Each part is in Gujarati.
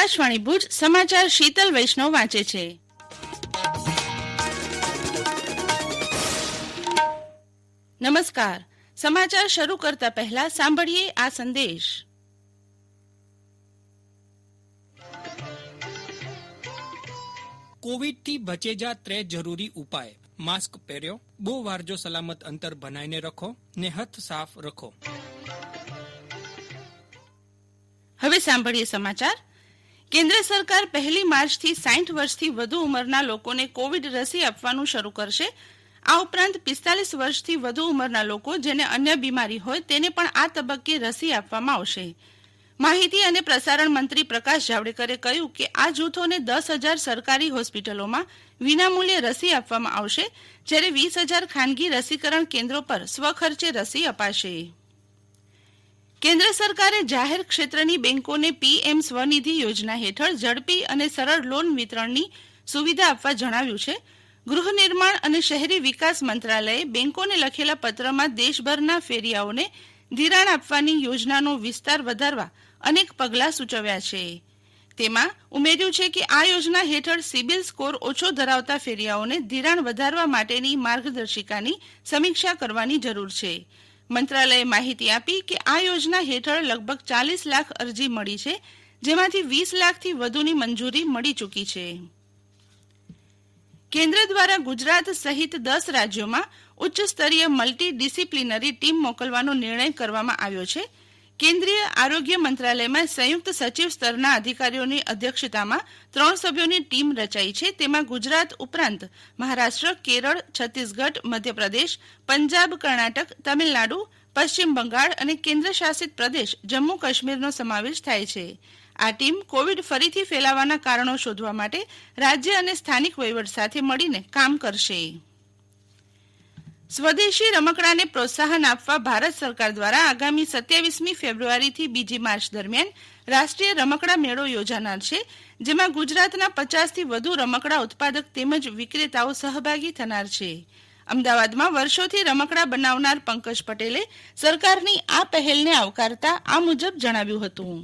આકાશવાણી ભુજ સમાચાર શીતલ વૈષ્ણવ વાંચે છે. નમસ્કાર. સમાચાર શરૂ કરતા પહેલા સાંભળીએ આ સંદેશ. કોવિડથી બચેજા 3 જરૂરી ઉપાય. માસ્ક પહેર્યો, 2 વાર જો સલામત અંતર બનાવીને રાખો ને હાથ સાફ રાખો. હવે સાંભળીએ સમાચાર. કેન્દ્ર સરકાર 1 માર્ચથી 60 વર્ષથી વધુ ઉંમરના લોકોને કોવિડ રસી આપવાનું શરૂ કરશે. આ ઉપરાંત 45 વર્ષથી વધુ ઉંમરના લોકો જેને અન્ય બીમારી હોય તેને પણ આ તબક્કે રસી આપવામાં આવશે. માહિતી અને પ્રસારણ મંત્રી પ્રકાશ જાવડેકરે કહ્યું કે આ જૂથોને 10,000 સરકારી હોસ્પિટલોમાં વિનામૂલ્યે રસી આપવામાં આવશે, જ્યારે 20,000 ખાનગી રસીકરણ કેન્દ્રો પર સ્વખર્ચે રસી અપાશે. કેન્દ્ર સરકારે જાહેર ક્ષેત્રની બેંકોને પીએમ સ્વનિધિ યોજના હેઠળ ઝડપી અને સરળ લોન વિતરણની સુવિધા આપવા જણાવ્યું છે. ગૃહ નિર્માણ અને શહેરી વિકાસ મંત્રાલયે બેંકોને લખેલા પત્રમાં દેશભરના ફેરિયાઓને ધિરાણ આપવાની યોજનાનો વિસ્તાર વધારવા અનેક પગલાં સૂચવ્યા છે. તેમાં ઉમેર્યું છે કે આ યોજના હેઠળ સિબિલ સ્કોર ઓછો ધરાવતા ફેરિયાઓને ધિરાણ વધારવા માટેની માર્ગદર્શિકાની સમીક્ષા કરવાની જરૂર છે. મંત્રાલયે માહિતી આપી કે આ યોજના હેઠળ લગભગ 40 લાખ અરજી મળી છે, જેમાંથી 20 લાખથી વધુની મંજૂરી મળી ચૂકી છે. કેન્દ્ર દ્વારા ગુજરાત સહિત 10 રાજ્યોમાં ઉચ્ચ સ્તરીય મલ્ટી ડિસિપ્લિનરી ટીમ મોકલવાનો નિર્ણય કરવામાં આવ્યો છે. કેન્દ્રીય આરોગ્ય મંત્રાલયમાં સંયુક્ત સચિવ સ્તરના અધિકારીઓની અધ્યક્ષતામાં 3 સભ્યોની ટીમ રચાઈ છે. તેમાં ગુજરાત ઉપરાંત મહારાષ્ટ્ર, કેરળ, છત્તીસગઢ, મધ્યપ્રદેશ, પંજાબ, કર્ણાટક, તમિલનાડુ, પશ્ચિમ બંગાળ અને કેન્દ્ર શાસિત પ્રદેશ જમ્મુ કાશ્મીરનો સમાવેશ થાય છે. આ ટીમ કોવિડ ફરીથી ફેલાવાના કારણો શોધવા માટે રાજ્ય અને સ્થાનિક વહીવટ સાથે મળીને કામ કરશે. સ્વદેશી રમકડાને પ્રોત્સાહન આપવા ભારત સરકાર દ્વારા આગામી 27મી ફેબ્રુઆરીથી 2 માર્ચ દરમિયાન રાષ્ટ્રીય રમકડા મેળો યોજાનાર છે, જેમાં ગુજરાતના 50થી વધુ રમકડા ઉત્પાદક તેમજ વિક્રેતાઓ સહભાગી થનાર છે. અમદાવાદમાં વર્ષોથી રમકડા બનાવનાર પંકજ પટેલે સરકારની આ પહેલને આવકારતા આ મુજબ જણાવ્યું હતું.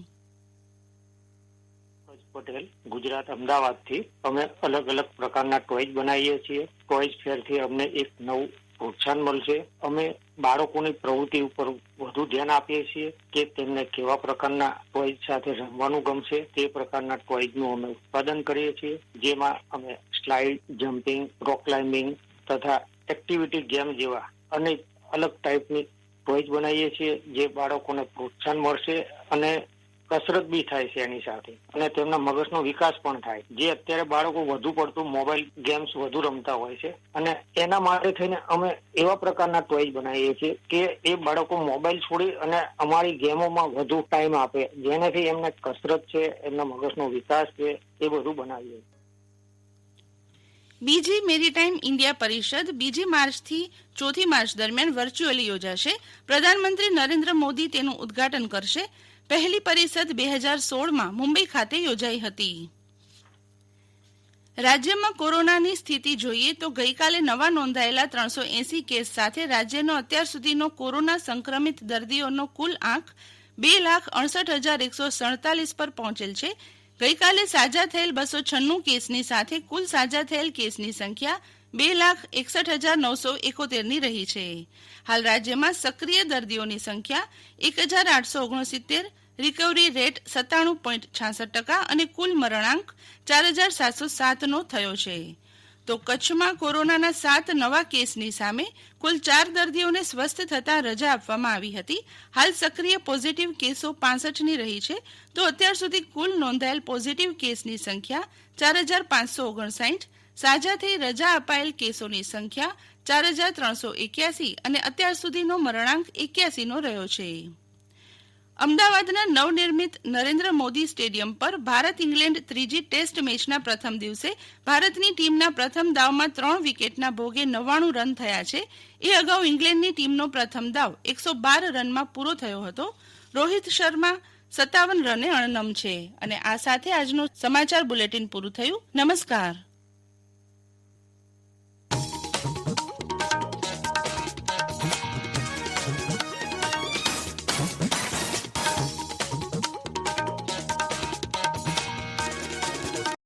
પટેલ, ગુજરાત અમદાવાદથી અમે અલગ અલગ પ્રકારના ટોયઝ બનાવીએ છીએ. ટોયઝ ફેરથી અમને એક નવું પ્રોત્સાહન મળશે. અમે બાળકોની પ્રવૃત્તિ ઉપર વધુ ધ્યાન આપીએ છીએ કે તેમને કેવા પ્રકારના ટોયઝ સાથે રમવાનું ગમશે તે પ્રકારના ટોયઝનું અમે ઉત્પાદન કરીએ છીએ, જેમાં અમે સ્લાઇડ, જમ્પિંગ, રોક ક્લાઇમ્બિંગ તથા એક્ટિવિટી ગેમ જેવા અનેક અલગ ટાઈપની ટોયઝ બનાવીએ છીએ, જે બાળકોને પ્રોત્સાહન મળશે અને કસરત બી થાય છે એની સાથે, અને તેમના મગજનો વિકાસ પણ થાય. જે અત્યારે બાળકો વધુ પડતું મોબાઈલ ગેમ્સ વધુ રમતા હોય છે, અને એના માટે થઈને અમે એવા પ્રકારના ટોયઝ બનાવીએ છીએ કે એ બાળકો મોબાઈલ છોડી અને અમારી ગેમોમાં વધુ ટાઈમ આપે, જેનાથી એમને કસરત છે, એમના મગજનો વિકાસ છે, એ બધું બનાવીએ. બીજી મેરીટાઈમ ઇન્ડિયા પરિષદ 2 માર્ચથી 4 માર્ચ દરમિયાન વર્ચ્યુઅલી યોજાશે. પ્રધાનમંત્રી નરેન્દ્ર મોદી તેનું ઉદ્ઘાટન કરશે. પહેલી પરિષદ 2016માં મુંબઈ ખાતે યોજાઈ હતી. રાજ્યમાં કોરોનાની સ્થિતિ જોઈએ તો ગઈકાલે નવા નોંધાયેલા 380 કેસ સાથે રાજ્યનો અત્યાર સુધીનો કોરોના સંક્રમિત દર્દીઓનો કુલ આંક 2,68,147 પર પહોંચેલ છે. ગઈકાલે સાજા થયેલ 296 કેસની સાથે કુલ સાજા થયેલ કેસની સંખ્યા 2,61,971ની રહી છે. હાલ રાજ્યમાં સક્રિય દર્દીઓની સંખ્યા 1,869, રિકવરી રેટ 97.66% અને કુલ મરણાંક 4,707નો થયો છે. તો કચ્છમાં કોરોનાના 7 નવા કેસની સામે કુલ 4 દર્દીઓને સ્વસ્થ થતાં રજા આપવામાં આવી હતી. હાલ સક્રિય પોઝિટિવ કેસો 65ની રહી છે. તો અત્યાર સુધી કુલ નોંધાયેલ પોઝિટિવ કેસની સંખ્યા 4,559, સાજા થઈ રજા અપાયેલ કેસોની સંખ્યા 4,381 અને અત્યાર સુધીનો મરણાંક 81નો રહ્યો છે. અમદાવાદના નવનિર્મિત નરેન્દ્ર મોદી સ્ટેડિયમ પર ભારત ઇંગ્લેન્ડ ત્રીજી ટેસ્ટ મેચના પ્રથમ દિવસે ભારતની ટીમના પ્રથમ દાવમાં 3 વિકેટના ભોગે 99 રન થયા છે. એ અગાઉ ઇંગ્લેન્ડની ટીમનો પ્રથમ દાવ 112 રનમાં પૂરો થયો હતો. રોહિત શર્મા 57 રને અણનમ છે. અને આ સાથે આજનું સમાચાર બુલેટિન પૂરું થયું. નમસ્કાર.